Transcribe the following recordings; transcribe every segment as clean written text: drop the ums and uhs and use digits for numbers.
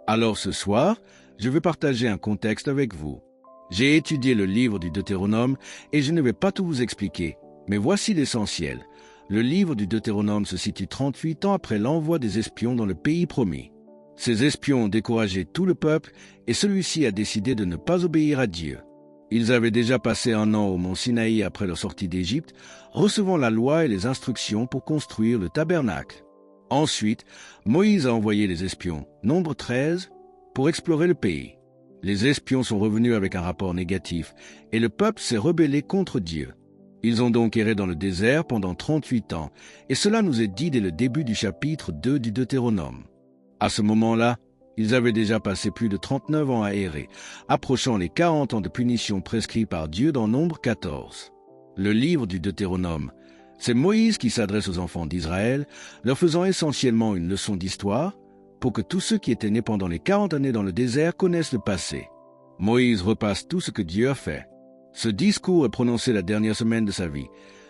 Alors ce soir, je vais partager un contexte avec vous. J'ai étudié le livre du Deutéronome et je ne vais pas tout vous expliquer, mais voici l'essentiel. Le livre du Deutéronome se situe 38 ans après l'envoi des espions dans le pays promis. Ces espions ont découragé tout le peuple et celui-ci a décidé de ne pas obéir à Dieu. Ils avaient déjà passé 1 an au mont Sinaï après leur sortie d'Égypte, recevant la loi et les instructions pour construire le tabernacle. Ensuite, Moïse a envoyé les espions, nombre 13, pour explorer le pays. Les espions sont revenus avec un rapport négatif et le peuple s'est rebellé contre Dieu. Ils ont donc erré dans le désert pendant 38 ans et cela nous est dit dès le début du chapitre 2 du Deutéronome. À ce moment-là, ils avaient déjà passé plus de 39 ans à errer, approchant les 40 ans de punition prescrits par Dieu dans Nombre 14. Le livre du Deutéronome, c'est Moïse qui s'adresse aux enfants d'Israël, leur faisant essentiellement une leçon d'histoire, pour que tous ceux qui étaient nés pendant les 40 années dans le désert connaissent le passé. Moïse repasse tout ce que Dieu a fait. Ce discours est prononcé la dernière semaine de sa vie.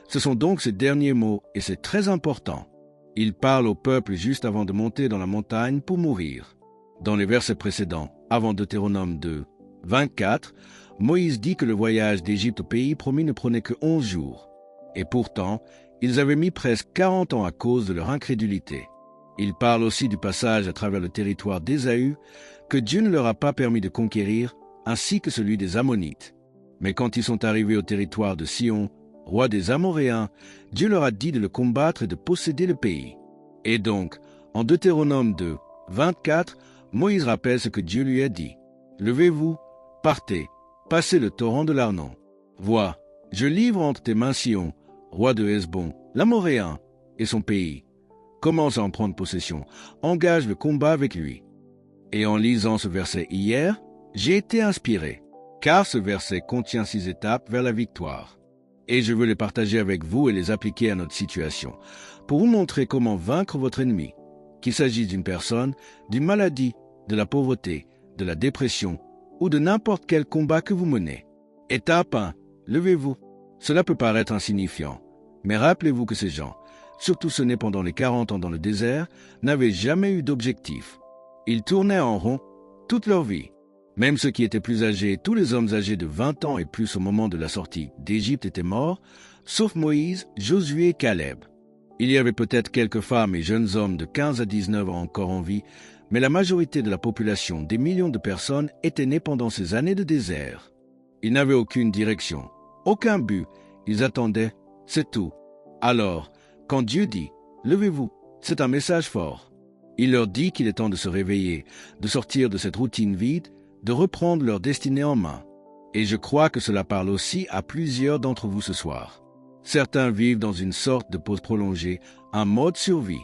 Ce sont donc ses derniers mots et c'est très important. Il parle au peuple juste avant de monter dans la montagne pour mourir. Dans les versets précédents, avant Deutéronome 2, 24, Moïse dit que le voyage d'Égypte au pays promis ne prenait que 11 jours. Et pourtant, ils avaient mis presque 40 ans à cause de leur incrédulité. Il parle aussi du passage à travers le territoire d'Ésaü que Dieu ne leur a pas permis de conquérir, ainsi que celui des Ammonites. Mais quand ils sont arrivés au territoire de Sion, roi des Amoréens, Dieu leur a dit de le combattre et de posséder le pays. Et donc, en Deutéronome 2, 24, Moïse rappelle ce que Dieu lui a dit. « Levez-vous, partez, passez le torrent de l'Arnon. Vois, je livre entre tes mains Sion, roi de Hesbon, l'Amoréen, et son pays. Commence à en prendre possession, engage le combat avec lui. » Et en lisant ce verset hier, j'ai été inspiré, car ce verset contient 6 étapes vers la victoire. Et je veux les partager avec vous et les appliquer à notre situation, pour vous montrer comment vaincre votre ennemi, qu'il s'agisse d'une personne, d'une maladie, de la pauvreté, de la dépression ou de n'importe quel combat que vous menez. Étape 1. Levez-vous. Cela peut paraître insignifiant, mais rappelez-vous que ces gens, surtout ceux nés pendant les 40 ans dans le désert, n'avaient jamais eu d'objectif. Ils tournaient en rond toute leur vie. Même ceux qui étaient plus âgés, tous les hommes âgés de 20 ans et plus au moment de la sortie d'Égypte étaient morts, sauf Moïse, Josué et Caleb. Il y avait peut-être quelques femmes et jeunes hommes de 15 à 19 ans encore en vie, mais la majorité de la population, des millions de personnes, était née pendant ces années de désert. Ils n'avaient aucune direction, aucun but, ils attendaient, c'est tout. Alors, quand Dieu dit « Levez-vous », c'est un message fort. Il leur dit qu'il est temps de se réveiller, de sortir de cette routine vide, de reprendre leur destinée en main. Et je crois que cela parle aussi à plusieurs d'entre vous ce soir. Certains vivent dans une sorte de pause prolongée, un mode survie.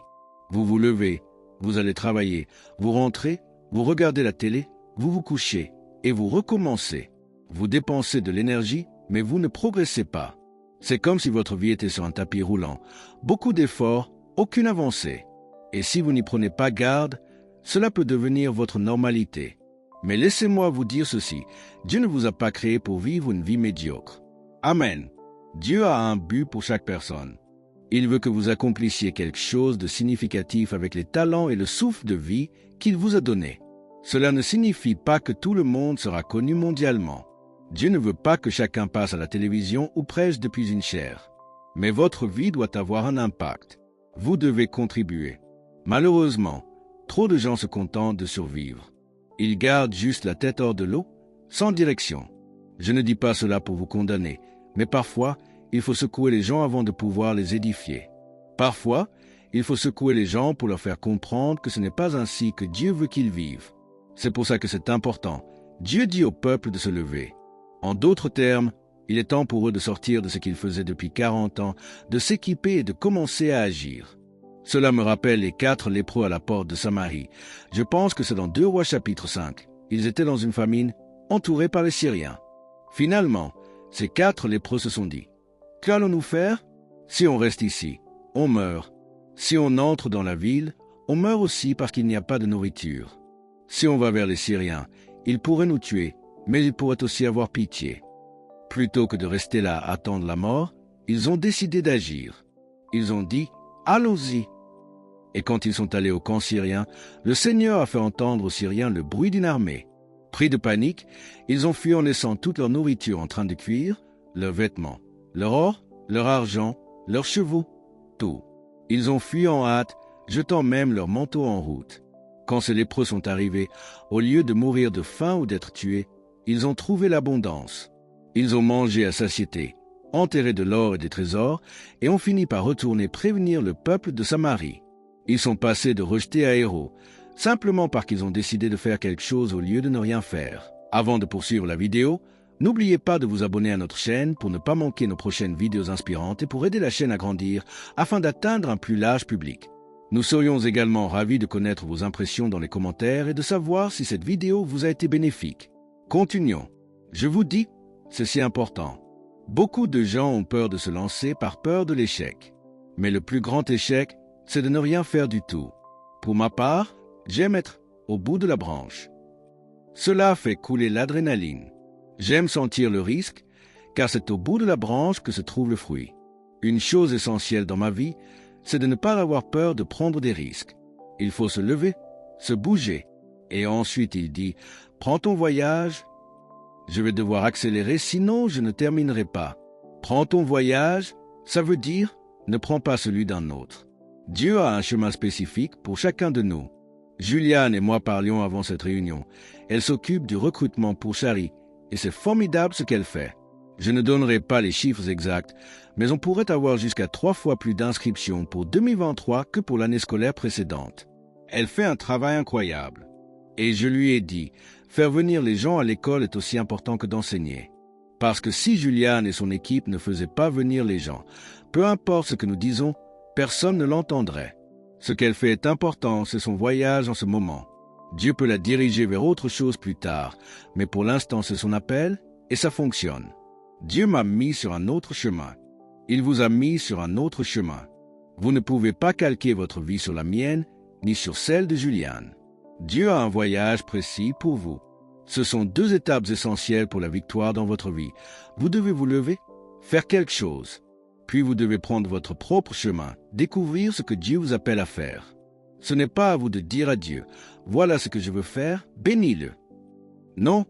Vous vous levez, vous allez travailler, vous rentrez, vous regardez la télé, vous vous couchez et vous recommencez. Vous dépensez de l'énergie, mais vous ne progressez pas. C'est comme si votre vie était sur un tapis roulant. Beaucoup d'efforts, aucune avancée. Et si vous n'y prenez pas garde, cela peut devenir votre normalité. Mais laissez-moi vous dire ceci, Dieu ne vous a pas créé pour vivre une vie médiocre. Amen. Dieu a un but pour chaque personne. Il veut que vous accomplissiez quelque chose de significatif avec les talents et le souffle de vie qu'il vous a donné. Cela ne signifie pas que tout le monde sera connu mondialement. Dieu ne veut pas que chacun passe à la télévision ou prêche depuis une chaire. Mais votre vie doit avoir un impact. Vous devez contribuer. Malheureusement, trop de gens se contentent de survivre. Ils gardent juste la tête hors de l'eau, sans direction. Je ne dis pas cela pour vous condamner, mais parfois, il faut secouer les gens avant de pouvoir les édifier. Parfois, il faut secouer les gens pour leur faire comprendre que ce n'est pas ainsi que Dieu veut qu'ils vivent. C'est pour ça que c'est important. Dieu dit au peuple de se lever. En d'autres termes, il est temps pour eux de sortir de ce qu'ils faisaient depuis 40 ans, de s'équiper et de commencer à agir. Cela me rappelle les 4 lépreux à la porte de Samarie. Je pense que c'est dans 2 Rois chapitre 5. Ils étaient dans une famine, entourés par les Syriens. Finalement, ces 4 lépreux se sont dit, « Qu'allons-nous faire? Si on reste ici, on meurt. Si on entre dans la ville, on meurt aussi parce qu'il n'y a pas de nourriture. Si on va vers les Syriens, ils pourraient nous tuer, mais ils pourraient aussi avoir pitié. » Plutôt que de rester là à attendre la mort, ils ont décidé d'agir. Ils ont dit « Allons-y ». Et quand ils sont allés au camp syrien, le Seigneur a fait entendre aux Syriens le bruit d'une armée. Pris de panique, ils ont fui en laissant toute leur nourriture en train de cuire, leurs vêtements, leur or, leur argent, leurs chevaux, tout. Ils ont fui en hâte, jetant même leurs manteaux en route. Quand ces lépreux sont arrivés, au lieu de mourir de faim ou d'être tués, ils ont trouvé l'abondance. Ils ont mangé à satiété, enterré de l'or et des trésors, et ont fini par retourner prévenir le peuple de Samarie. Ils sont passés de rejetés à héros, simplement parce qu'ils ont décidé de faire quelque chose au lieu de ne rien faire. Avant de poursuivre la vidéo, n'oubliez pas de vous abonner à notre chaîne pour ne pas manquer nos prochaines vidéos inspirantes et pour aider la chaîne à grandir afin d'atteindre un plus large public. Nous serions également ravis de connaître vos impressions dans les commentaires et de savoir si cette vidéo vous a été bénéfique. Continuons. Je vous dis, c'est si important. Beaucoup de gens ont peur de se lancer par peur de l'échec. Mais le plus grand échec, c'est de ne rien faire du tout. Pour ma part, j'aime être au bout de la branche. Cela fait couler l'adrénaline. J'aime sentir le risque, car c'est au bout de la branche que se trouve le fruit. Une chose essentielle dans ma vie, c'est de ne pas avoir peur de prendre des risques. Il faut se lever, se bouger. Et ensuite il dit, « Prends ton voyage. Je vais devoir accélérer, sinon je ne terminerai pas. Prends ton voyage, ça veut dire, ne prends pas celui d'un autre. » Dieu a un chemin spécifique pour chacun de nous. Juliane et moi parlions avant cette réunion. Elle s'occupe du recrutement pour Chari, et c'est formidable ce qu'elle fait. Je ne donnerai pas les chiffres exacts, mais on pourrait avoir jusqu'à 3 fois plus d'inscriptions pour 2023 que pour l'année scolaire précédente. Elle fait un travail incroyable. Et je lui ai dit, faire venir les gens à l'école est aussi important que d'enseigner. Parce que si Juliane et son équipe ne faisaient pas venir les gens, peu importe ce que nous disons, personne ne l'entendrait. Ce qu'elle fait est important, c'est son voyage en ce moment. Dieu peut la diriger vers autre chose plus tard, mais pour l'instant c'est son appel et ça fonctionne. Dieu m'a mis sur un autre chemin. Il vous a mis sur un autre chemin. Vous ne pouvez pas calquer votre vie sur la mienne, ni sur celle de Juliane. Dieu a un voyage précis pour vous. Ce sont 2 étapes essentielles pour la victoire dans votre vie. Vous devez vous lever, faire quelque chose. Puis vous devez prendre votre propre chemin, découvrir ce que Dieu vous appelle à faire. Ce n'est pas à vous de dire à Dieu, « Voilà ce que je veux faire, bénis-le. » Non,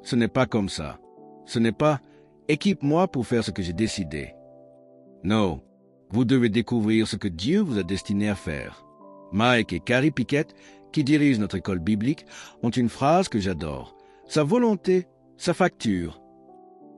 ce n'est pas comme ça. Ce n'est pas « Équipe-moi pour faire ce que j'ai décidé. » Non, vous devez découvrir ce que Dieu vous a destiné à faire. Mike et Carrie Pickett, qui dirigent notre école biblique, ont une phrase que j'adore. « Sa volonté, sa facture. »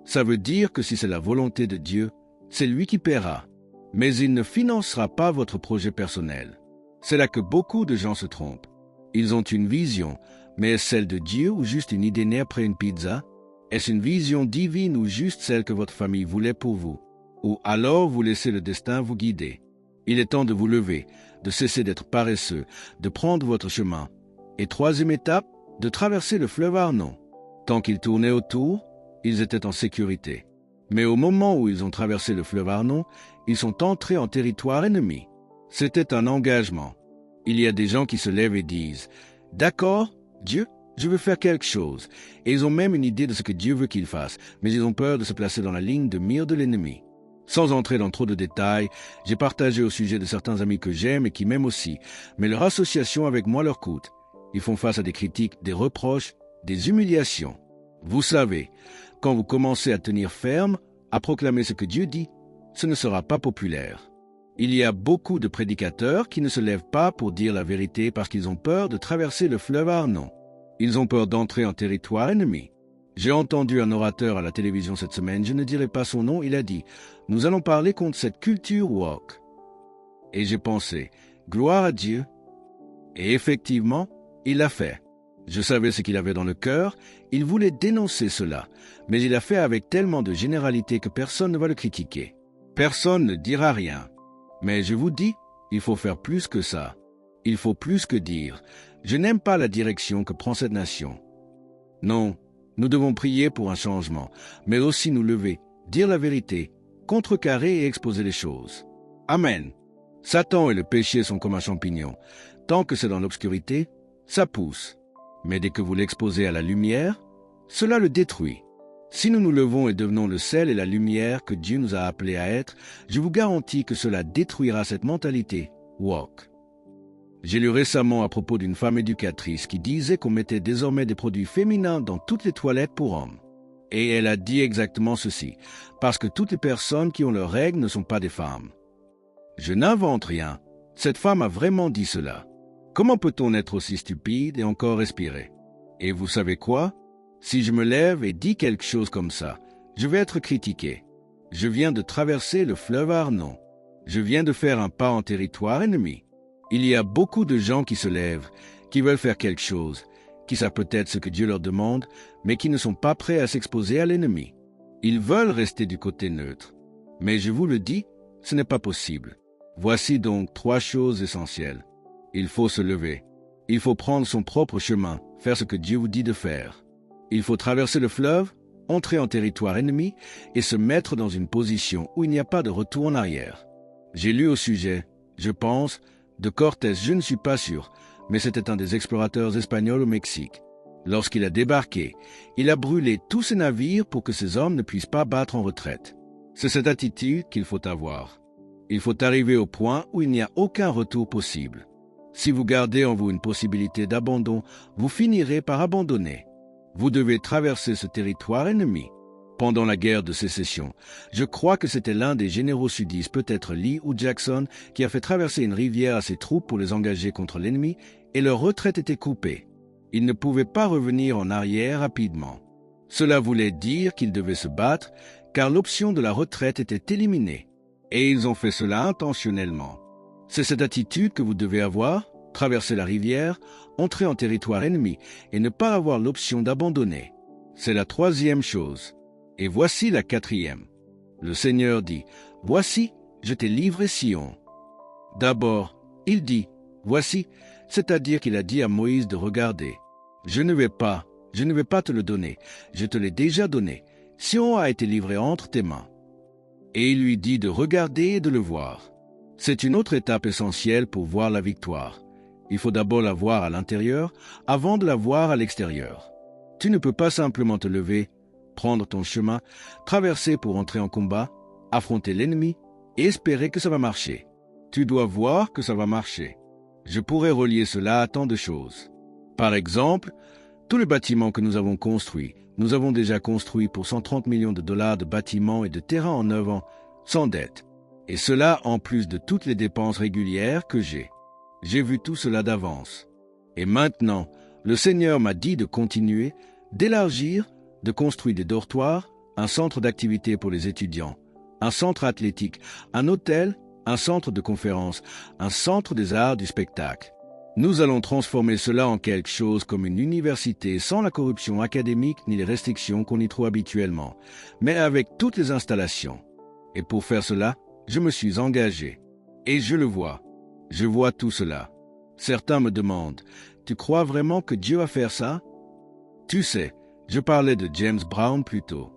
Ça veut dire que si c'est la volonté de Dieu, c'est lui qui paiera. Mais il ne financera pas votre projet personnel. C'est là que beaucoup de gens se trompent. Ils ont une vision, mais est-ce celle de Dieu ou juste une idée née après une pizza? Est-ce une vision divine ou juste celle que votre famille voulait pour vous? Ou alors vous laissez le destin vous guider? Il est temps de vous lever, de cesser d'être paresseux, de prendre votre chemin. Et 3e étape, de traverser le fleuve Arnon. Tant qu'ils tournaient autour, ils étaient en sécurité. Mais au moment où ils ont traversé le fleuve Arnon, ils sont entrés en territoire ennemi. C'était un engagement. Il y a des gens qui se lèvent et disent « D'accord, Dieu, je veux faire quelque chose. » Et ils ont même une idée de ce que Dieu veut qu'ils fassent, mais ils ont peur de se placer dans la ligne de mire de l'ennemi. Sans entrer dans trop de détails, j'ai partagé au sujet de certains amis que j'aime et qui m'aiment aussi, mais leur association avec moi leur coûte. Ils font face à des critiques, des reproches, des humiliations. Vous savez, quand vous commencez à tenir ferme, à proclamer ce que Dieu dit, ce ne sera pas populaire. Il y a beaucoup de prédicateurs qui ne se lèvent pas pour dire la vérité parce qu'ils ont peur de traverser le fleuve Arnon. Ils ont peur d'entrer en territoire ennemi. J'ai entendu un orateur à la télévision cette semaine, je ne dirai pas son nom, il a dit « Nous allons parler contre cette culture woke ». Et j'ai pensé « Gloire à Dieu ». Et effectivement, il l'a fait. Je savais ce qu'il avait dans le cœur, il voulait dénoncer cela, mais il l'a fait avec tellement de généralité que personne ne va le critiquer. Personne ne dira rien. Mais je vous dis, il faut faire plus que ça. Il faut plus que dire « Je n'aime pas la direction que prend cette nation ». Non, nous devons prier pour un changement, mais aussi nous lever, dire la vérité, contrecarrer et exposer les choses. Amen. Satan et le péché sont comme un champignon. Tant que c'est dans l'obscurité, ça pousse. Mais dès que vous l'exposez à la lumière, cela le détruit. Si nous nous levons et devenons le sel et la lumière que Dieu nous a appelés à être, je vous garantis que cela détruira cette mentalité woke. J'ai lu récemment à propos d'une femme éducatrice qui disait qu'on mettait désormais des produits féminins dans toutes les toilettes pour hommes. Et elle a dit exactement ceci, parce que toutes les personnes qui ont leurs règles ne sont pas des femmes. Je n'invente rien. Cette femme a vraiment dit cela. Comment peut-on être aussi stupide et encore respirer? Et vous savez quoi? Si je me lève et dis quelque chose comme ça, je vais être critiqué. Je viens de traverser le fleuve Arnon. Je viens de faire un pas en territoire ennemi. Il y a beaucoup de gens qui se lèvent, qui veulent faire quelque chose, qui savent peut-être ce que Dieu leur demande, mais qui ne sont pas prêts à s'exposer à l'ennemi. Ils veulent rester du côté neutre. Mais je vous le dis, ce n'est pas possible. Voici donc 3 choses essentielles. Il faut se lever. Il faut prendre son propre chemin, faire ce que Dieu vous dit de faire. Il faut traverser le fleuve, entrer en territoire ennemi et se mettre dans une position où il n'y a pas de retour en arrière. J'ai lu au sujet, je pense, de Cortés, je ne suis pas sûr, mais c'était un des explorateurs espagnols au Mexique. Lorsqu'il a débarqué, il a brûlé tous ses navires pour que ses hommes ne puissent pas battre en retraite. C'est cette attitude qu'il faut avoir. Il faut arriver au point où il n'y a aucun retour possible. Si vous gardez en vous une possibilité d'abandon, vous finirez par abandonner. Vous devez traverser ce territoire ennemi. Pendant la guerre de sécession, je crois que c'était l'un des généraux sudistes, peut-être Lee ou Jackson, qui a fait traverser une rivière à ses troupes pour les engager contre l'ennemi, et leur retraite était coupée. Ils ne pouvaient pas revenir en arrière rapidement. Cela voulait dire qu'ils devaient se battre, car l'option de la retraite était éliminée. Et ils ont fait cela intentionnellement. C'est cette attitude que vous devez avoir, traverser la rivière, entrer en territoire ennemi et ne pas avoir l'option d'abandonner. C'est la 3e chose. Et voici la 4e. Le Seigneur dit, « Voici, je t'ai livré Sion. » D'abord, il dit, « Voici », c'est-à-dire qu'il a dit à Moïse de regarder. « Je ne vais pas te le donner, je te l'ai déjà donné. Sion a été livré entre tes mains. » Et il lui dit de regarder et de le voir. C'est une autre étape essentielle pour voir la victoire. Il faut d'abord la voir à l'intérieur avant de la voir à l'extérieur. Tu ne peux pas simplement te lever, prendre ton chemin, traverser pour entrer en combat, affronter l'ennemi et espérer que ça va marcher. Tu dois voir que ça va marcher. Je pourrais relier cela à tant de choses. Par exemple, tous les bâtiments que nous avons construits, nous avons déjà construit pour 130 millions de dollars de bâtiments et de terrains en 9 ans, sans dette. Et cela en plus de toutes les dépenses régulières que j'ai. J'ai vu tout cela d'avance. Et maintenant, le Seigneur m'a dit de continuer, d'élargir, de construire des dortoirs, un centre d'activité pour les étudiants, un centre athlétique, un hôtel, un centre de conférences, un centre des arts du spectacle. Nous allons transformer cela en quelque chose comme une université sans la corruption académique ni les restrictions qu'on y trouve habituellement, mais avec toutes les installations. Et pour faire cela, je me suis engagé. Et je le vois. Je vois tout cela. Certains me demandent, « Tu crois vraiment que Dieu va faire ça ?» Tu sais, je parlais de James Brown plus tôt.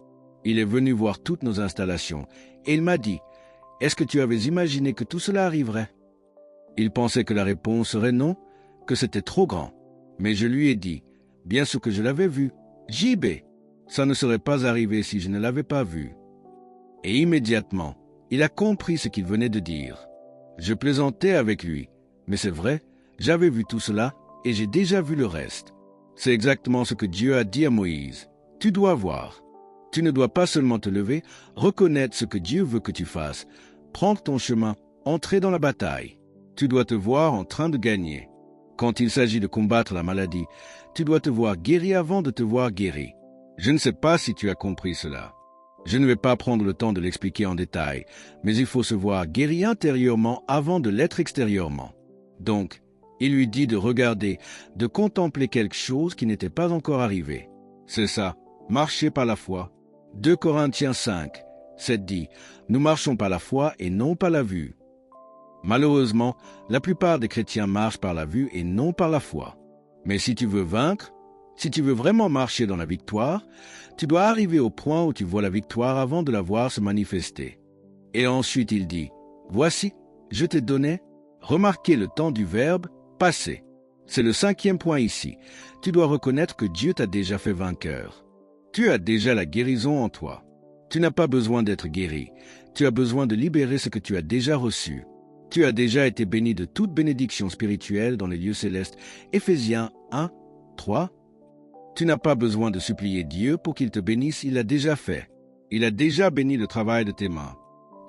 Il est venu voir toutes nos installations et il m'a dit, « Est-ce que tu avais imaginé que tout cela arriverait ?» Il pensait que la réponse serait non, que c'était trop grand. Mais je lui ai dit, « Bien sûr que je l'avais vu. JB, ça ne serait pas arrivé si je ne l'avais pas vu. » Et immédiatement, il a compris ce qu'il venait de dire. Je plaisantais avec lui, mais c'est vrai, j'avais vu tout cela et j'ai déjà vu le reste. C'est exactement ce que Dieu a dit à Moïse. Tu dois voir. Tu ne dois pas seulement te lever, reconnaître ce que Dieu veut que tu fasses, prendre ton chemin, entrer dans la bataille. Tu dois te voir en train de gagner. Quand il s'agit de combattre la maladie, tu dois te voir guéri avant de te voir guéri. Je ne sais pas si tu as compris cela. Je ne vais pas prendre le temps de l'expliquer en détail, mais il faut se voir guéri intérieurement avant de l'être extérieurement. Donc, il lui dit de regarder, de contempler quelque chose qui n'était pas encore arrivé. C'est ça, marcher par la foi. 2 Corinthiens 5, 7 dit, « Nous marchons par la foi et non par la vue. » Malheureusement, la plupart des chrétiens marchent par la vue et non par la foi. Mais si tu veux vaincre, si tu veux vraiment marcher dans la victoire, tu dois arriver au point où tu vois la victoire avant de la voir se manifester. Et ensuite il dit, « Voici, je t'ai donné. » Remarquez le temps du verbe « passer ». C'est le 5e point ici. Tu dois reconnaître que Dieu t'a déjà fait vainqueur. Tu as déjà la guérison en toi. Tu n'as pas besoin d'être guéri. Tu as besoin de libérer ce que tu as déjà reçu. Tu as déjà été béni de toute bénédiction spirituelle dans les lieux célestes. Éphésiens 1, 3. Tu n'as pas besoin de supplier Dieu pour qu'il te bénisse, il l'a déjà fait. Il a déjà béni le travail de tes mains.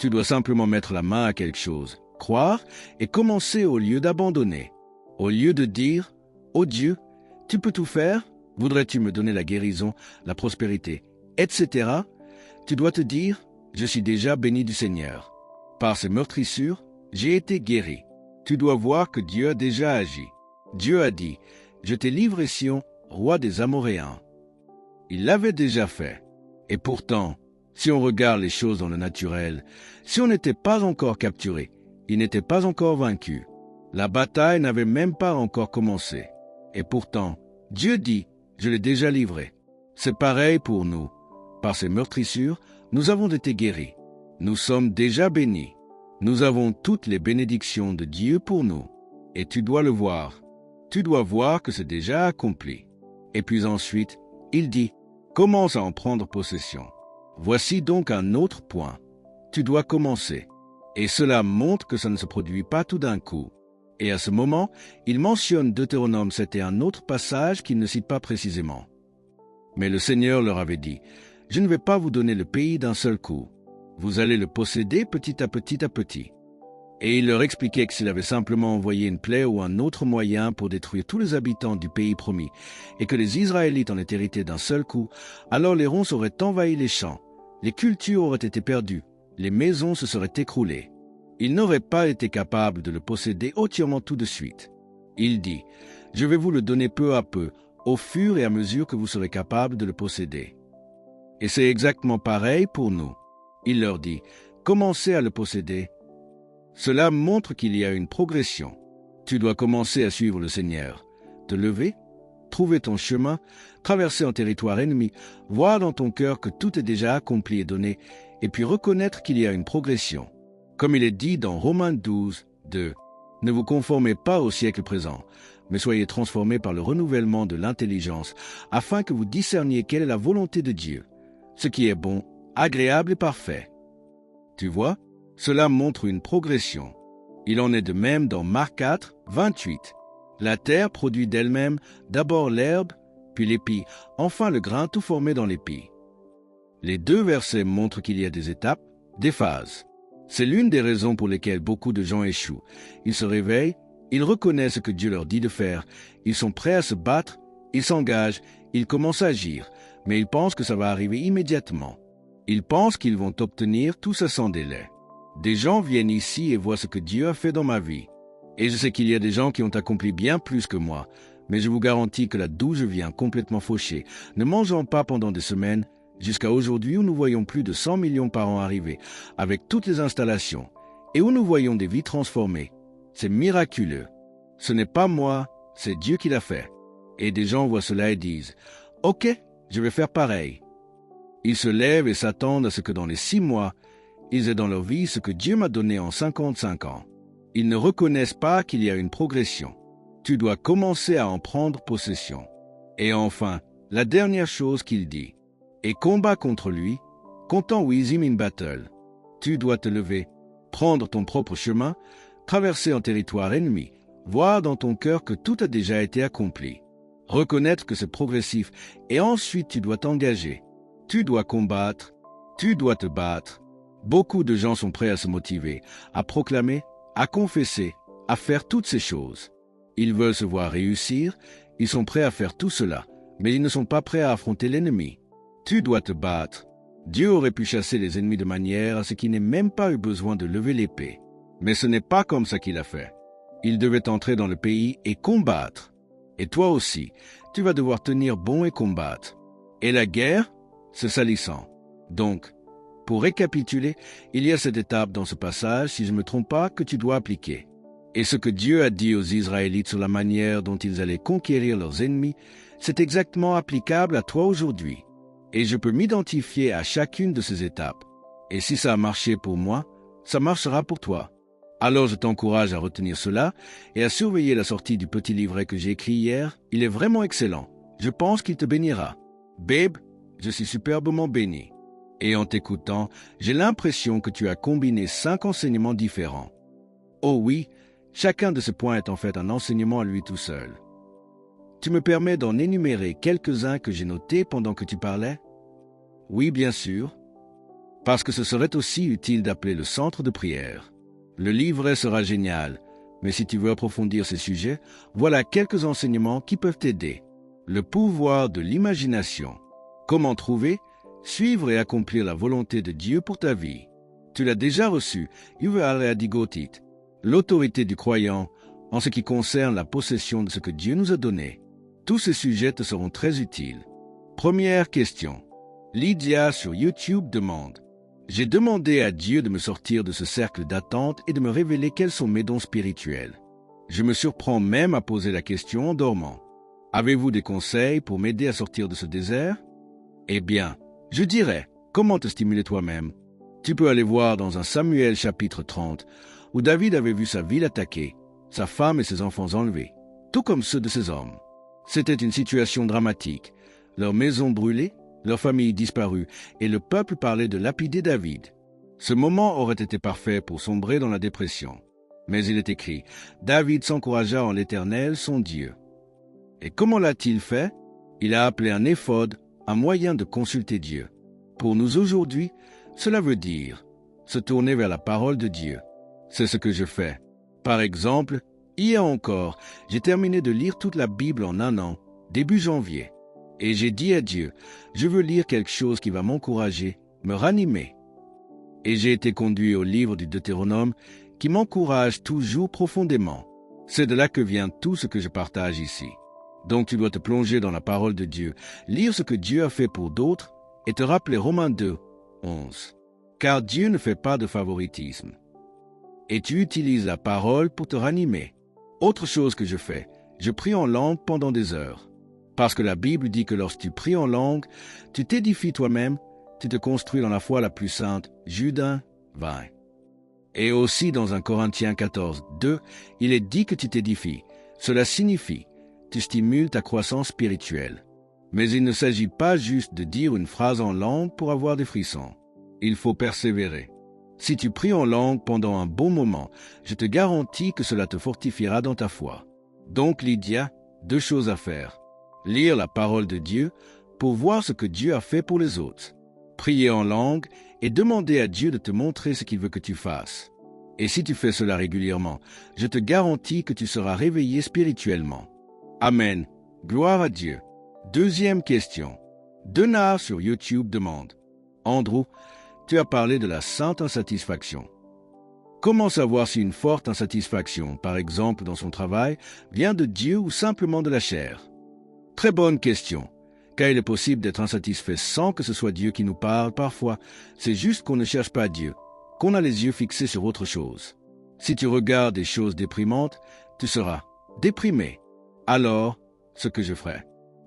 Tu dois simplement mettre la main à quelque chose, croire et commencer au lieu d'abandonner. Au lieu de dire « Oh Dieu, tu peux tout faire, voudrais-tu me donner la guérison, la prospérité, etc. » Tu dois te dire « Je suis déjà béni du Seigneur. Par ses meurtrissures, j'ai été guéri. » Tu dois voir que Dieu a déjà agi. Dieu a dit « Je t'ai livré Sion, roi des Amoréens. » Il l'avait déjà fait. Et pourtant, si on regarde les choses dans le naturel, si on n'était pas encore capturé, il n'était pas encore vaincu. La bataille n'avait même pas encore commencé. Et pourtant, Dieu dit « Je l'ai déjà livré. » C'est pareil pour nous. Par ces meurtrissures, nous avons été guéris. Nous sommes déjà bénis. Nous avons toutes les bénédictions de Dieu pour nous. Et tu dois le voir. Tu dois voir que c'est déjà accompli. Et puis ensuite, il dit « Commence à en prendre possession. » Voici donc un autre point. Tu dois commencer. Et cela montre que ça ne se produit pas tout d'un coup. Et à ce moment, il mentionne Deutéronome 7 et un autre passage qu'il ne cite pas précisément. Mais le Seigneur leur avait dit, « Je ne vais pas vous donner le pays d'un seul coup. Vous allez le posséder petit à petit à petit. » Et il leur expliquait que s'il avait simplement envoyé une plaie ou un autre moyen pour détruire tous les habitants du pays promis, et que les Israélites en aient hérité d'un seul coup, alors les ronces auraient envahi les champs, les cultures auraient été perdues, les maisons se seraient écroulées. Ils n'auraient pas été capables de le posséder entièrement tout de suite. Il dit, « Je vais vous le donner peu à peu, au fur et à mesure que vous serez capables de le posséder. » Et c'est exactement pareil pour nous. Il leur dit, « Commencez à le posséder. » Cela montre qu'il y a une progression. Tu dois commencer à suivre le Seigneur, te lever, trouver ton chemin, traverser un territoire ennemi, voir dans ton cœur que tout est déjà accompli et donné, et puis reconnaître qu'il y a une progression. Comme il est dit dans Romains 12, 2, « Ne vous conformez pas au siècle présent, mais soyez transformés par le renouvellement de l'intelligence, afin que vous discerniez quelle est la volonté de Dieu, ce qui est bon, agréable et parfait. » Tu vois, cela montre une progression. Il en est de même dans Marc 4, 28. La terre produit d'elle-même d'abord l'herbe, puis l'épi, enfin le grain tout formé dans l'épi. Les deux versets montrent qu'il y a des étapes, des phases. C'est l'une des raisons pour lesquelles beaucoup de gens échouent. Ils se réveillent, ils reconnaissent ce que Dieu leur dit de faire, ils sont prêts à se battre, ils s'engagent, ils commencent à agir, mais ils pensent que ça va arriver immédiatement. Ils pensent qu'ils vont obtenir tout ça sans délai. Des gens viennent ici et voient ce que Dieu a fait dans ma vie. Et je sais qu'il y a des gens qui ont accompli bien plus que moi, mais je vous garantis que là d'où je viens complètement fauché, ne mangeant pas pendant des semaines, jusqu'à aujourd'hui où nous voyons plus de 100 millions par an arriver, avec toutes les installations, et où nous voyons des vies transformées. C'est miraculeux. Ce n'est pas moi, c'est Dieu qui l'a fait. Et des gens voient cela et disent, « Ok, je vais faire pareil. » Ils se lèvent et s'attendent à ce que dans les 6 mois, ils aient dans leur vie ce que Dieu m'a donné en 55 ans. Ils ne reconnaissent pas qu'il y a une progression. Tu dois commencer à en prendre possession. Et enfin, la dernière chose qu'il dit, et combat contre lui, comptant with him in battle. Tu dois te lever, prendre ton propre chemin, traverser un territoire ennemi, voir dans ton cœur que tout a déjà été accompli, reconnaître que c'est progressif, et ensuite tu dois t'engager. Tu dois combattre, tu dois te battre. Beaucoup de gens sont prêts à se motiver, à proclamer, à confesser, à faire toutes ces choses. Ils veulent se voir réussir, ils sont prêts à faire tout cela, mais ils ne sont pas prêts à affronter l'ennemi. Tu dois te battre. Dieu aurait pu chasser les ennemis de manière à ce qu'il n'ait même pas eu besoin de lever l'épée. Mais ce n'est pas comme ça qu'il a fait. Il devait entrer dans le pays et combattre. Et toi aussi, tu vas devoir tenir bon et combattre. Et la guerre, c'est salissant. Donc, pour récapituler, il y a cette étape dans ce passage, si je ne me trompe pas, que tu dois appliquer. Et ce que Dieu a dit aux Israélites sur la manière dont ils allaient conquérir leurs ennemis, c'est exactement applicable à toi aujourd'hui. Et je peux m'identifier à chacune de ces étapes. Et si ça a marché pour moi, ça marchera pour toi. Alors je t'encourage à retenir cela et à surveiller la sortie du petit livret que j'ai écrit hier. Il est vraiment excellent. Je pense qu'il te bénira. Babe, je suis superbement béni. Et en t'écoutant, j'ai l'impression que tu as combiné 5 enseignements différents. Oh oui, chacun de ces points est en fait un enseignement à lui tout seul. Tu me permets d'en énumérer quelques-uns que j'ai notés pendant que tu parlais? Oui, bien sûr, parce que ce serait aussi utile d'appeler le centre de prière. Le livret sera génial, mais si tu veux approfondir ces sujets, voilà quelques enseignements qui peuvent t'aider. Le pouvoir de l'imagination. Comment trouver, suivre et accomplir la volonté de Dieu pour ta vie. Tu l'as déjà reçu, Digotit. L'autorité du croyant en ce qui concerne la possession de ce que Dieu nous a donné. Tous ces sujets te seront très utiles. Première question. Lydia sur YouTube demande: j'ai demandé à Dieu de me sortir de ce cercle d'attente et de me révéler quels sont mes dons spirituels. Je me surprends même à poser la question en dormant. Avez-vous des conseils pour m'aider à sortir de ce désert? Eh bien, je dirais, comment te stimuler toi-même? Tu peux aller voir dans 1 Samuel chapitre 30, où David avait vu sa ville attaquée, sa femme et ses enfants enlevés, tout comme ceux de ses hommes. C'était une situation dramatique. Leur maison brûlée, leur famille disparue, et le peuple parlait de lapider David. Ce moment aurait été parfait pour sombrer dans la dépression. Mais il est écrit, David s'encouragea en l'Éternel, son Dieu. Et comment l'a-t-il fait? Il a appelé un éphod, un moyen de consulter Dieu. Pour nous aujourd'hui, cela veut dire se tourner vers la parole de Dieu. C'est ce que je fais. Par exemple, hier encore, j'ai terminé de lire toute la Bible en un an, début janvier. Et j'ai dit à Dieu, je veux lire quelque chose qui va m'encourager, me ranimer. Et j'ai été conduit au livre du Deutéronome qui m'encourage toujours profondément. C'est de là que vient tout ce que je partage ici. Donc tu dois te plonger dans la parole de Dieu, lire ce que Dieu a fait pour d'autres et te rappeler Romains 2, 11. Car Dieu ne fait pas de favoritisme. Et tu utilises la parole pour te ranimer. Autre chose que je fais, je prie en langue pendant des heures. Parce que la Bible dit que lorsque tu pries en langue, tu t'édifies toi-même, tu te construis dans la foi la plus sainte. Jude 1, 20. Et aussi dans 1 Corinthiens 14, 2, il est dit que tu t'édifies. Cela signifie, tu stimules ta croissance spirituelle. Mais il ne s'agit pas juste de dire une phrase en langue pour avoir des frissons. Il faut persévérer. Si tu pries en langue pendant un bon moment, je te garantis que cela te fortifiera dans ta foi. Donc, Lydia, 2 choses à faire. Lire la parole de Dieu pour voir ce que Dieu a fait pour les autres. Prier en langue et demander à Dieu de te montrer ce qu'il veut que tu fasses. Et si tu fais cela régulièrement, je te garantis que tu seras réveillé spirituellement. Amen. Gloire à Dieu. Deuxième question. Denard sur YouTube demande: Andrew, tu as parlé de la sainte insatisfaction. Comment savoir si une forte insatisfaction, par exemple dans son travail, vient de Dieu ou simplement de la chair? Très bonne question, car il est possible d'être insatisfait sans que ce soit Dieu qui nous parle parfois. C'est juste qu'on ne cherche pas Dieu, qu'on a les yeux fixés sur autre chose. Si tu regardes des choses déprimantes, tu seras déprimé. Alors, ce que je ferai: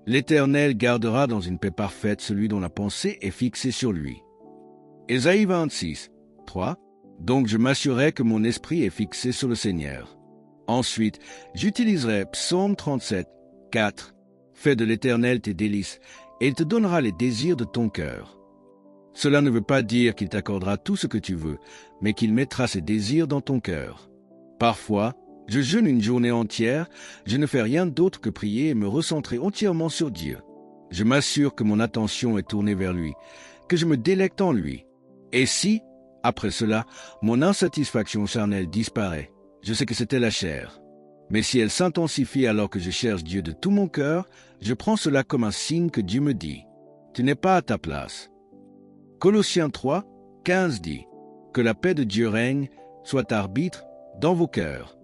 l'Éternel gardera dans une paix parfaite celui dont la pensée est fixée sur lui. Ésaïe 26, 3. Donc je m'assurerai que mon esprit est fixé sur le Seigneur. Ensuite, j'utiliserai Psaume 37, 4. Fais de l'Éternel tes délices, et il te donnera les désirs de ton cœur. Cela ne veut pas dire qu'il t'accordera tout ce que tu veux, mais qu'il mettra ses désirs dans ton cœur. Parfois, je jeûne une journée entière, je ne fais rien d'autre que prier et me recentrer entièrement sur Dieu. Je m'assure que mon attention est tournée vers lui, que je me délecte en lui. Et si, après cela, mon insatisfaction charnelle disparaît, je sais que c'était la chair. Mais si elle s'intensifie alors que je cherche Dieu de tout mon cœur, je prends cela comme un signe que Dieu me dit: tu n'es pas à ta place. Colossiens 3, 15 dit: que la paix de Dieu règne, soit arbitre dans vos cœurs.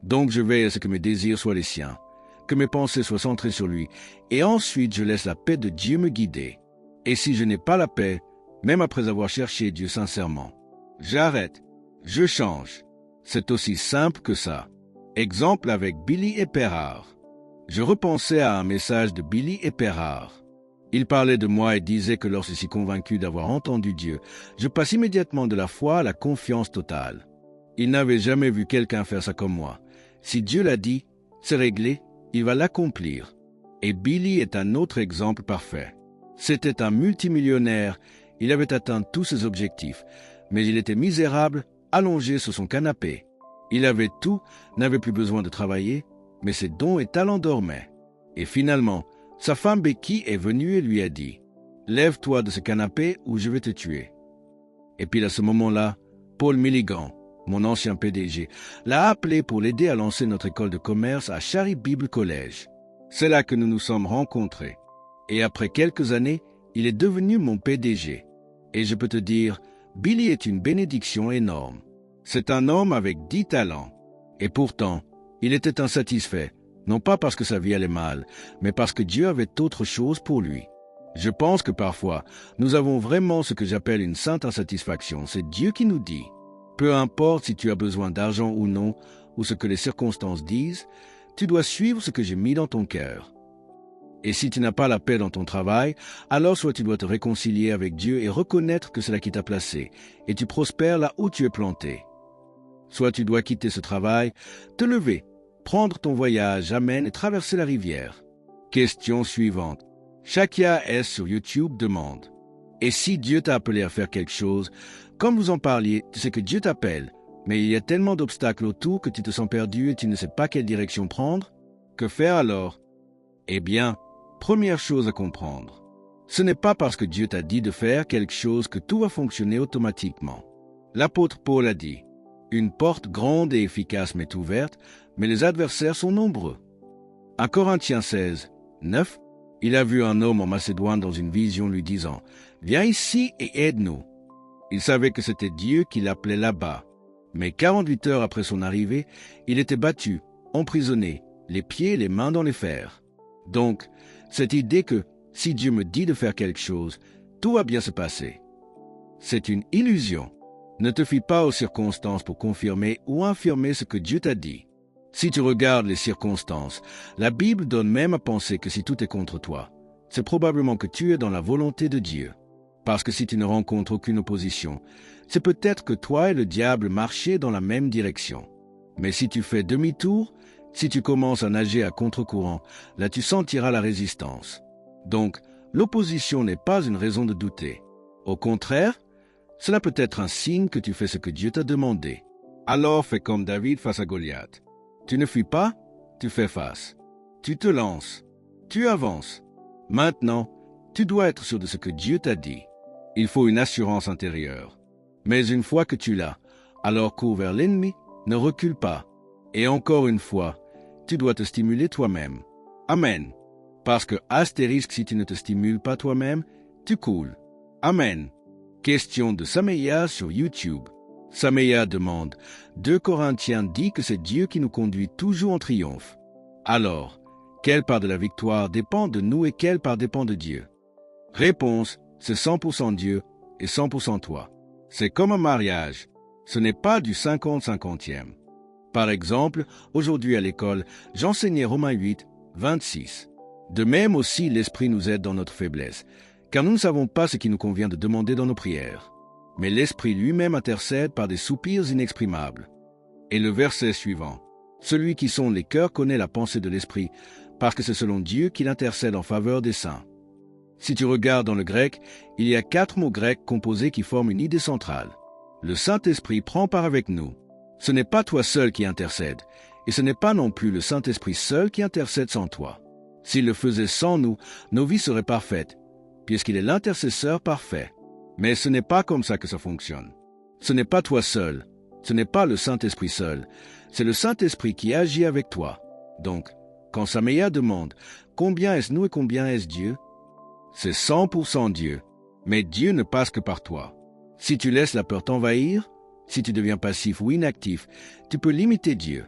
Donc je veille à ce que mes désirs soient les siens, que mes pensées soient centrées sur lui, et ensuite je laisse la paix de Dieu me guider. Et si je n'ai pas la paix, même après avoir cherché Dieu sincèrement, j'arrête, je change. C'est aussi simple que ça. Exemple avec Billy et Perard. Je repensais à un message de Billy et Perard. Il parlait de moi et disait que lorsque je suis convaincu d'avoir entendu Dieu, je passe immédiatement de la foi à la confiance totale. Il n'avait jamais vu quelqu'un faire ça comme moi. Si Dieu l'a dit, c'est réglé, il va l'accomplir. Et Billy est un autre exemple parfait. C'était un multimillionnaire, il avait atteint tous ses objectifs, mais il était misérable, allongé sur son canapé. Il avait tout, n'avait plus besoin de travailler, mais ses dons et talents dormaient. Et finalement, sa femme Becky est venue et lui a dit « Lève-toi de ce canapé ou je vais te tuer. » Et puis à ce moment-là, Paul Milligan, mon ancien PDG, l'a appelé pour l'aider à lancer notre école de commerce à Shari Bible College. C'est là que nous nous sommes rencontrés. Et après quelques années, il est devenu mon PDG. Et je peux te dire, Billy est une bénédiction énorme. C'est un homme avec 10 talents. Et pourtant, il était insatisfait, non pas parce que sa vie allait mal, mais parce que Dieu avait autre chose pour lui. Je pense que parfois, nous avons vraiment ce que j'appelle une sainte insatisfaction. C'est Dieu qui nous dit, peu importe si tu as besoin d'argent ou non, ou ce que les circonstances disent, tu dois suivre ce que j'ai mis dans ton cœur. Et si tu n'as pas la paix dans ton travail, alors soit tu dois te réconcilier avec Dieu et reconnaître que c'est là qui t'a placé, et tu prospères là où tu es planté. Soit tu dois quitter ce travail, te lever, prendre ton voyage, amen, et traverser la rivière. Question suivante. Shakia S sur YouTube demande « Et si Dieu t'a appelé à faire quelque chose, comme vous en parliez, tu sais que Dieu t'appelle, mais il y a tellement d'obstacles autour que tu te sens perdu et tu ne sais pas quelle direction prendre? Que faire alors? » Eh bien, première chose à comprendre, ce n'est pas parce que Dieu t'a dit de faire quelque chose que tout va fonctionner automatiquement. L'apôtre Paul a dit « Une porte grande et efficace m'est ouverte, mais les adversaires sont nombreux. » À Corinthiens 16, 9, il a vu un homme en Macédoine dans une vision lui disant « Viens ici et aide-nous. » Il savait que c'était Dieu qui l'appelait là-bas. Mais 48 heures après son arrivée, il était battu, emprisonné, les pieds et les mains dans les fers. Donc, cette idée que si Dieu me dit de faire quelque chose, tout va bien se passer. C'est une illusion. Ne te fie pas aux circonstances pour confirmer ou infirmer ce que Dieu t'a dit. Si tu regardes les circonstances, la Bible donne même à penser que si tout est contre toi, c'est probablement que tu es dans la volonté de Dieu. Parce que si tu ne rencontres aucune opposition, c'est peut-être que toi et le diable marchaient dans la même direction. Mais si tu fais demi-tour, si tu commences à nager à contre-courant, là tu sentiras la résistance. Donc, l'opposition n'est pas une raison de douter. Au contraire, cela peut être un signe que tu fais ce que Dieu t'a demandé. Alors fais comme David face à Goliath. Tu ne fuis pas, tu fais face. Tu te lances, tu avances. Maintenant, tu dois être sûr de ce que Dieu t'a dit. Il faut une assurance intérieure. Mais une fois que tu l'as, alors cours vers l'ennemi, ne recule pas. Et encore une fois, tu dois te stimuler toi-même. Amen. Parce que astérisque, si tu ne te stimules pas toi-même, tu coules. Amen. Question de Sameya sur YouTube. Sameya demande, 2 Corinthiens dit que c'est Dieu qui nous conduit toujours en triomphe. Alors, quelle part de la victoire dépend de nous et quelle part dépend de Dieu? Réponse, c'est 100% Dieu et 100% toi. C'est comme un mariage. Ce n'est pas du 50-50e. Par exemple, aujourd'hui à l'école, j'enseignais Romains 8, 26. De même aussi, l'Esprit nous aide dans notre faiblesse, car nous ne savons pas ce qui nous convient de demander dans nos prières. Mais l'Esprit lui-même intercède par des soupirs inexprimables. Et le verset suivant. Celui qui sonde les cœurs connaît la pensée de l'Esprit, parce que c'est selon Dieu qu'il intercède en faveur des saints. Si tu regardes dans le grec, il y a 4 mots grecs composés qui forment une idée centrale. Le Saint-Esprit prend part avec nous. Ce n'est pas toi seul qui intercède, et ce n'est pas non plus le Saint-Esprit seul qui intercède sans toi. S'il le faisait sans nous, nos vies seraient parfaites, puisqu'il est l'intercesseur parfait. Mais ce n'est pas comme ça que ça fonctionne. Ce n'est pas toi seul, ce n'est pas le Saint-Esprit seul, c'est le Saint-Esprit qui agit avec toi. Donc, quand Sameya demande « Combien est-ce nous et combien est-ce Dieu ?» C'est 100% Dieu, mais Dieu ne passe que par toi. Si tu laisses la peur t'envahir, si tu deviens passif ou inactif, tu peux limiter Dieu.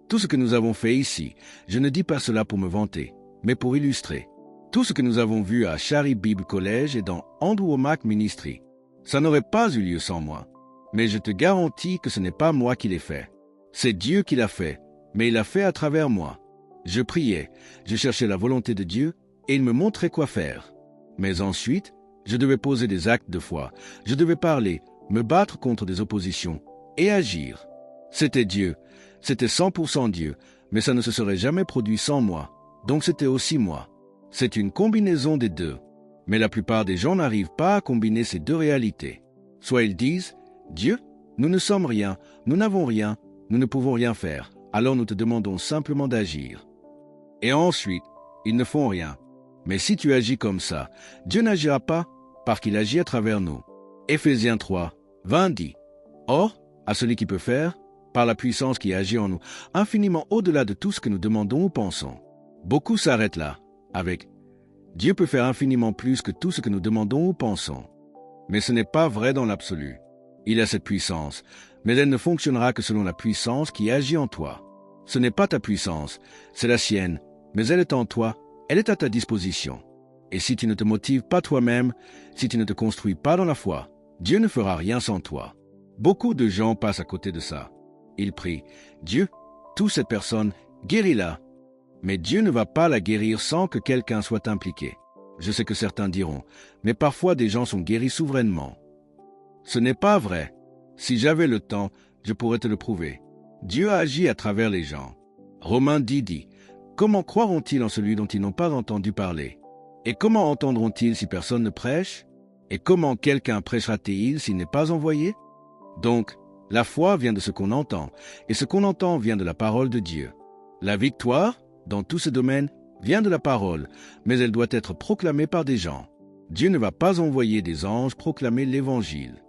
Tout ce que nous avons fait ici, je ne dis pas cela pour me vanter, mais pour illustrer. Tout ce que nous avons vu à Shari Bible College et dans Andrew Wommack Ministry, ça n'aurait pas eu lieu sans moi. Mais je te garantis que ce n'est pas moi qui l'ai fait. C'est Dieu qui l'a fait, mais il l'a fait à travers moi. Je priais, je cherchais la volonté de Dieu et il me montrait quoi faire. Mais ensuite, je devais poser des actes de foi, je devais parler, me battre contre des oppositions et agir. C'était Dieu, c'était 100% Dieu, mais ça ne se serait jamais produit sans moi, donc c'était aussi moi. C'est une combinaison des deux. Mais la plupart des gens n'arrivent pas à combiner ces deux réalités. Soit ils disent « Dieu, nous ne sommes rien, nous n'avons rien, nous ne pouvons rien faire, alors nous te demandons simplement d'agir. Et ensuite, ils ne font rien. Mais si tu agis comme ça, Dieu n'agira pas, parce qu'il agit à travers nous. Éphésiens 3, 20 dit, « Or, à celui qui peut faire, par la puissance qui agit en nous, infiniment au-delà de tout ce que nous demandons ou pensons. » Beaucoup s'arrêtent là, avec « Dieu peut faire infiniment plus que tout ce que nous demandons ou pensons. » Mais ce n'est pas vrai dans l'absolu. Il a cette puissance, mais elle ne fonctionnera que selon la puissance qui agit en toi. Ce n'est pas ta puissance, c'est la sienne, mais elle est en toi, elle est à ta disposition. Et si tu ne te motives pas toi-même, si tu ne te construis pas dans la foi, Dieu ne fera rien sans toi. Beaucoup de gens passent à côté de ça. Ils prient, « Dieu, toute cette personne, guéris-la. » Mais Dieu ne va pas la guérir sans que quelqu'un soit impliqué. Je sais que certains diront, mais parfois des gens sont guéris souverainement. Ce n'est pas vrai. Si j'avais le temps, je pourrais te le prouver. Dieu agit à travers les gens. Romains 10 dit, « Comment croiront-ils en celui dont ils n'ont pas entendu parler? Et comment entendront-ils si personne ne prêche? Et comment quelqu'un prêchera-t-il s'il n'est pas envoyé? » Donc, la foi vient de ce qu'on entend, et ce qu'on entend vient de la parole de Dieu. La victoire, dans tous ces domaines, vient de la parole, mais elle doit être proclamée par des gens. Dieu ne va pas envoyer des anges proclamer l'Évangile.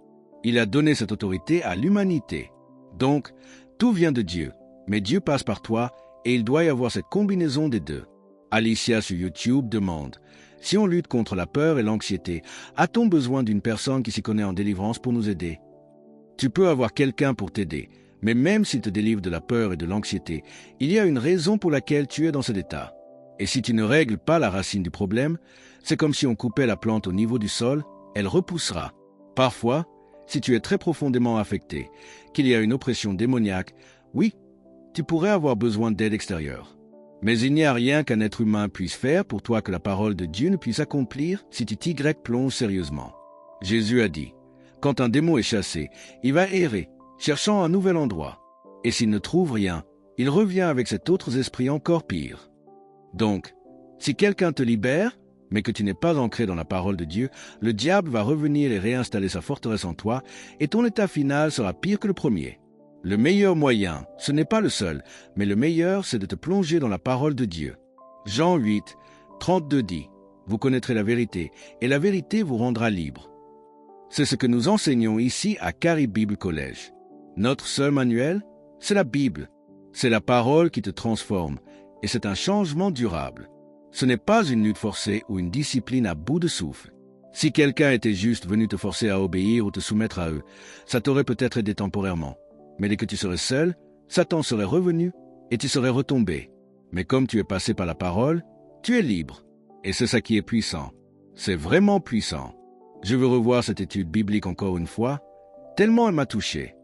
Il a donné cette autorité à l'humanité. Donc, tout vient de Dieu, mais Dieu passe par toi et il doit y avoir cette combinaison des deux. Alicia sur YouTube demande, si on lutte contre la peur et l'anxiété, a-t-on besoin d'une personne qui s'y connaît en délivrance pour nous aider? Tu peux avoir quelqu'un pour t'aider, mais même s'il te délivre de la peur et de l'anxiété, il y a une raison pour laquelle tu es dans cet état. Et si tu ne règles pas la racine du problème, c'est comme si on coupait la plante au niveau du sol, elle repoussera. Parfois, si tu es très profondément affecté, qu'il y a une oppression démoniaque, oui, tu pourrais avoir besoin d'aide extérieure. Mais il n'y a rien qu'un être humain puisse faire pour toi que la parole de Dieu ne puisse accomplir si tu t'y plonges sérieusement. Jésus a dit, quand un démon est chassé, il va errer, cherchant un nouvel endroit. Et s'il ne trouve rien, il revient avec cet autre esprit encore pire. Donc, si quelqu'un te libère, mais que tu n'es pas ancré dans la parole de Dieu, le diable va revenir et réinstaller sa forteresse en toi, et ton état final sera pire que le premier. Le meilleur moyen, ce n'est pas le seul, mais le meilleur, c'est de te plonger dans la parole de Dieu. Jean 8, 32 dit, « Vous connaîtrez la vérité, et la vérité vous rendra libre. » C'est ce que nous enseignons ici à Carrie Bible College. Notre seul manuel, c'est la Bible. C'est la parole qui te transforme, et c'est un changement durable. Ce n'est pas une lutte forcée ou une discipline à bout de souffle. Si quelqu'un était juste venu te forcer à obéir ou te soumettre à eux, ça t'aurait peut-être aidé temporairement. Mais dès que tu serais seul, Satan serait revenu et tu serais retombé. Mais comme tu es passé par la parole, tu es libre. Et c'est ça qui est puissant. C'est vraiment puissant. Je veux revoir cette étude biblique encore une fois, tellement elle m'a touché.